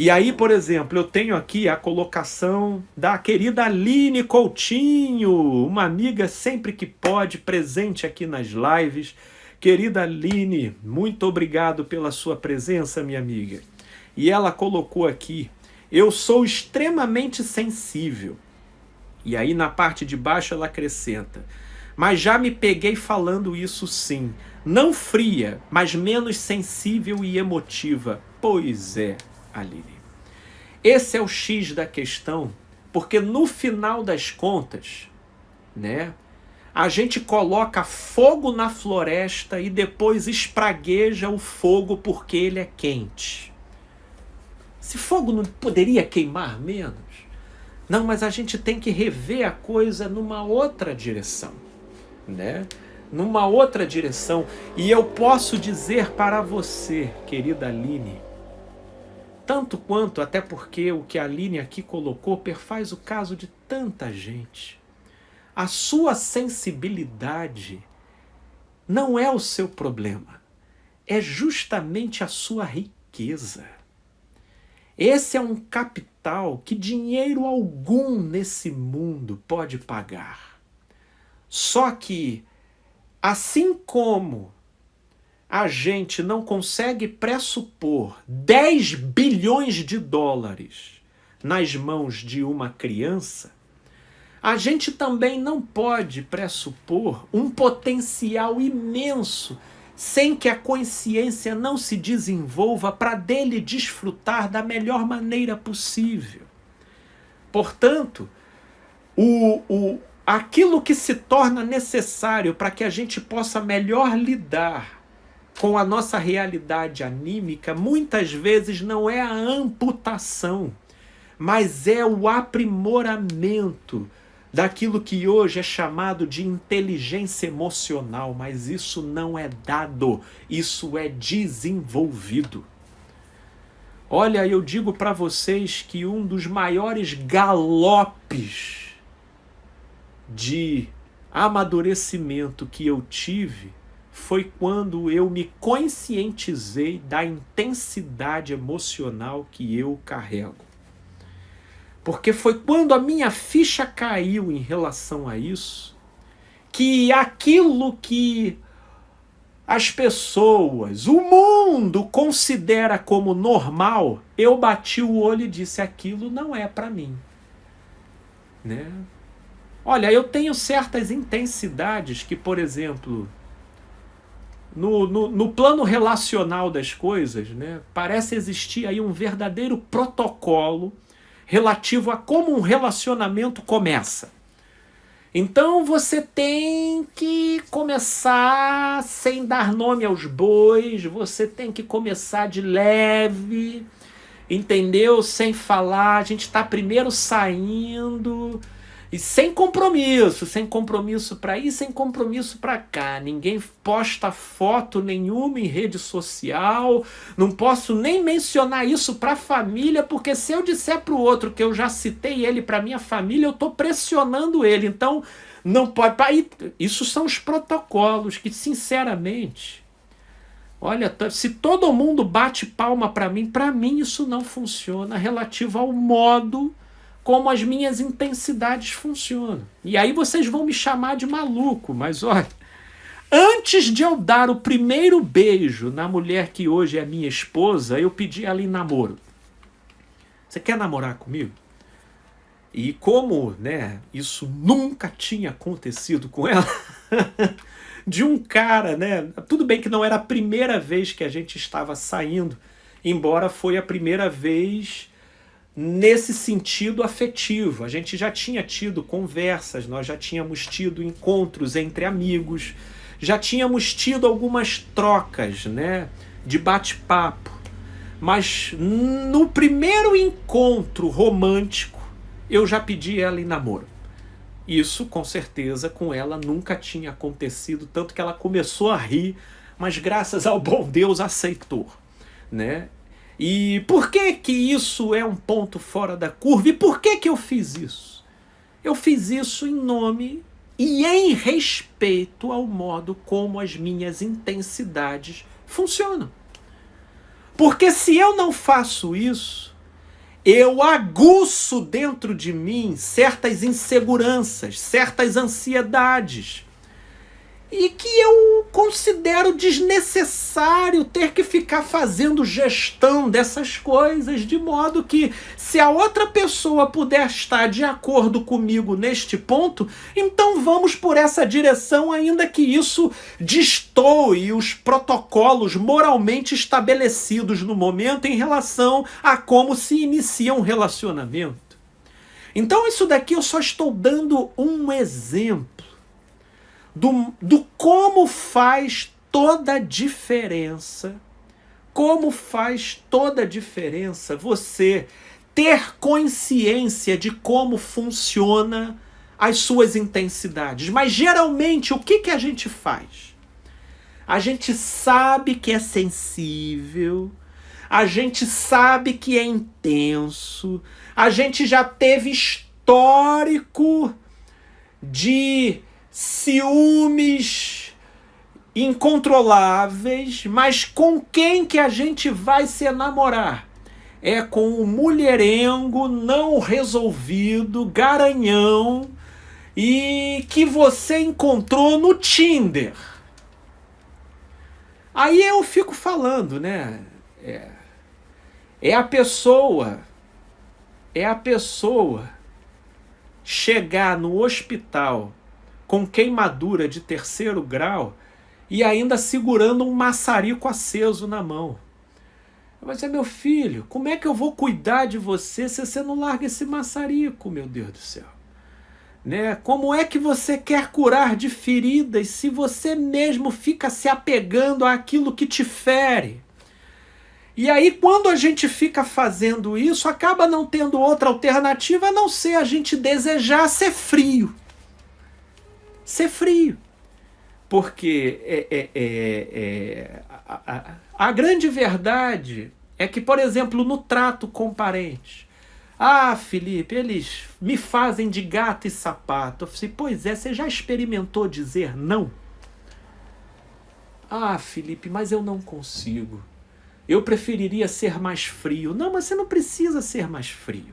E aí, por exemplo, eu tenho aqui a colocação da querida Aline Coutinho, uma amiga sempre que pode, presente aqui nas lives. Querida Aline, muito obrigado pela sua presença, minha amiga. E ela colocou aqui: eu sou extremamente sensível. E aí na parte de baixo ela acrescenta: mas já me peguei falando isso sim. Não fria, mas menos sensível e emotiva. Pois é, Aline. Esse é o X da questão, porque no final das contas, né, a gente coloca fogo na floresta e depois espragueja o fogo porque ele é quente. Esse fogo não poderia queimar menos? Não, mas a gente tem que rever a coisa numa outra direção, né? Numa outra direção. E eu posso dizer para você, querida Aline, tanto quanto, até porque o que a Aline aqui colocou perfaz o caso de tanta gente. A sua sensibilidade não é o seu problema, é justamente a sua riqueza. Esse é um capital que dinheiro algum nesse mundo pode pagar. Só que, assim como a gente não consegue pressupor 10 bilhões de dólares nas mãos de uma criança, a gente também não pode pressupor um potencial imenso sem que a consciência não se desenvolva para dele desfrutar da melhor maneira possível. Portanto, aquilo que se torna necessário para que a gente possa melhor lidar com a nossa realidade anímica, muitas vezes não é a amputação, mas é o aprimoramento daquilo que hoje é chamado de inteligência emocional, mas isso não é dado, isso é desenvolvido. Olha, eu digo para vocês que um dos maiores galopes de amadurecimento que eu tive foi quando eu me conscientizei da intensidade emocional que eu carrego. Porque foi quando a minha ficha caiu em relação a isso, que aquilo que as pessoas, o mundo considera como normal, eu bati o olho e disse: aquilo não é para mim. Né? Olha, eu tenho certas intensidades que, por exemplo, no plano relacional das coisas, né, parece existir aí um verdadeiro protocolo relativo a como um relacionamento começa. Então você tem que começar sem dar nome aos bois, você tem que começar de leve, entendeu? Sem falar, a gente está primeiro saindo e sem compromisso para ir, sem compromisso para cá. Ninguém posta foto nenhuma em rede social, não posso nem mencionar isso para a família, porque se eu disser para o outro que eu já citei ele para minha família, eu estou pressionando ele. Então, não pode. Isso são os protocolos que, sinceramente, olha, se todo mundo bate palma para mim isso não funciona relativo ao modo como as minhas intensidades funcionam. E aí vocês vão me chamar de maluco, mas olha, antes de eu dar o primeiro beijo na mulher que hoje é minha esposa, eu pedi ela em namoro. Você quer namorar comigo? E como, né, isso nunca tinha acontecido com ela, de um cara, né, tudo bem que não era a primeira vez que a gente estava saindo, embora foi a primeira vez nesse sentido afetivo. A gente já tinha tido conversas, nós já tínhamos tido encontros entre amigos, já tínhamos tido algumas trocas, né, de bate-papo. Mas no primeiro encontro romântico, eu já pedi ela em namoro. Isso, com certeza, com ela nunca tinha acontecido, tanto que ela começou a rir, mas graças ao bom Deus aceitou, né? E por que que isso é um ponto fora da curva? E por que que eu fiz isso? Eu fiz isso em nome e em respeito ao modo como as minhas intensidades funcionam. Porque se eu não faço isso, eu aguço dentro de mim certas inseguranças, certas ansiedades, e que eu considero desnecessário ter que ficar fazendo gestão dessas coisas, de modo que, se a outra pessoa puder estar de acordo comigo neste ponto, então vamos por essa direção, ainda que isso destoe os protocolos moralmente estabelecidos no momento em relação a como se inicia um relacionamento. Então isso daqui eu só estou dando um exemplo do como faz toda a diferença, você ter consciência de como funciona as suas intensidades. Mas geralmente o que a gente faz? A gente sabe que é sensível, a gente sabe que é intenso, a gente já teve histórico de ciúmes incontroláveis, mas com quem que a gente vai se enamorar? É com o mulherengo não resolvido, garanhão, e que você encontrou no Tinder. Aí eu fico falando, né? É a pessoa chegar no hospital com queimadura de 3º grau e ainda segurando um maçarico aceso na mão. Mas meu filho, como é que eu vou cuidar de você se você não larga esse maçarico, meu Deus do céu? Né? Como é que você quer curar de feridas se você mesmo fica se apegando àquilo que te fere? E aí, quando a gente fica fazendo isso, acaba não tendo outra alternativa a não ser a gente desejar ser frio. Ser frio. Porque a grande verdade é que, por exemplo, no trato com parentes, Felipe, eles me fazem de gato e sapato. Eu falei, pois é, você já experimentou dizer não? Felipe, mas eu não consigo. Eu preferiria ser mais frio. Não, mas você não precisa ser mais frio.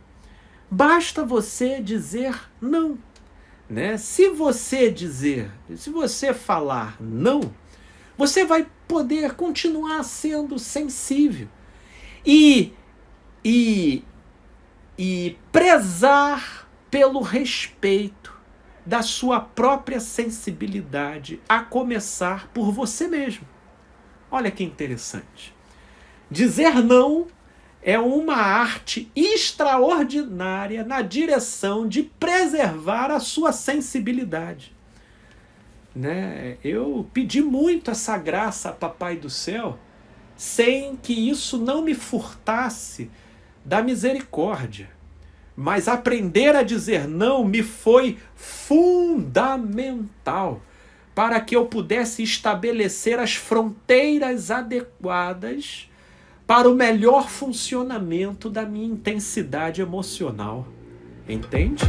Basta você dizer não. Né? Se você falar não, você vai poder continuar sendo sensível e prezar pelo respeito da sua própria sensibilidade, a começar por você mesmo. Olha que interessante. Dizer não é uma arte extraordinária na direção de preservar a sua sensibilidade. Né? Eu pedi muito essa graça a Papai do Céu, sem que isso não me furtasse da misericórdia. Mas aprender a dizer não me foi fundamental para que eu pudesse estabelecer as fronteiras adequadas para o melhor funcionamento da minha intensidade emocional. Entende?